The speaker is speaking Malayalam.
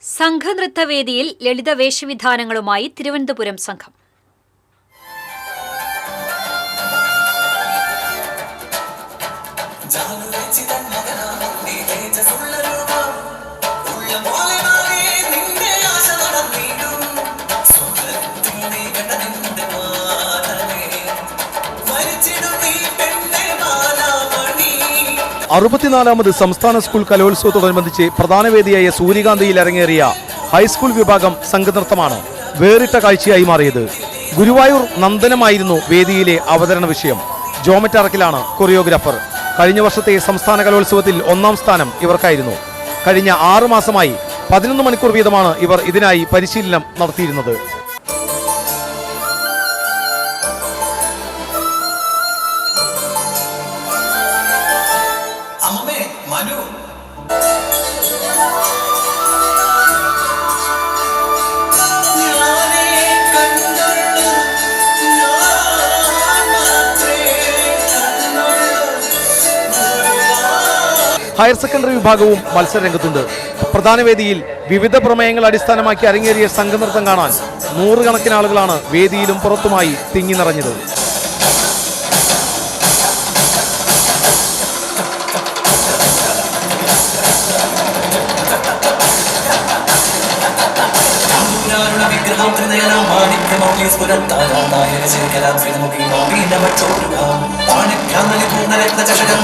സംഘനൃത്തവേദിയിൽ ലളിത വേഷവിധാനങ്ങളുമായി തിരുവനന്തപുരം സംഘം. അറുപത്തിനാലാമത് സംസ്ഥാന സ്കൂൾ കലോത്സവത്തോടനുബന്ധിച്ച് പ്രധാന വേദിയായ സൂര്യകാന്തിയിൽ അരങ്ങേറിയ ഹൈസ്കൂൾ വിഭാഗം സംഘനൃത്തമാണ് വേറിട്ട കാഴ്ചയായി മാറിയത്. ഗുരുവായൂർ നന്ദനമായിരുന്നു വേദിയിലെ അവതരണ വിഷയം. ജോമറ്റ് അറക്കിലാണ് കൊറിയോഗ്രാഫർ. കഴിഞ്ഞ വർഷത്തെ സംസ്ഥാന കലോത്സവത്തിൽ 1ാം സ്ഥാനം ഇവർക്കായിരുന്നു. കഴിഞ്ഞ 6 മാസമായി 11 മണിക്കൂർ വീതമാണ് ഇവർ ഇതിനായി പരിശീലനം നടത്തിയിരുന്നത്. ഹയർ സെക്കൻഡറി വിഭാഗവും മത്സരരംഗത്തുണ്ട്. പ്രധാന വേദിയിൽ വിവിധ പ്രമേയങ്ങൾ അടിസ്ഥാനമാക്കി അരങ്ങേറിയ സംഘനൃത്തം കാണാൻ 100 കണക്കിന് ആളുകളാണ് വേദിയിലും പുറത്തുമായി തിങ്ങി നിറഞ്ഞത്. ചഷകം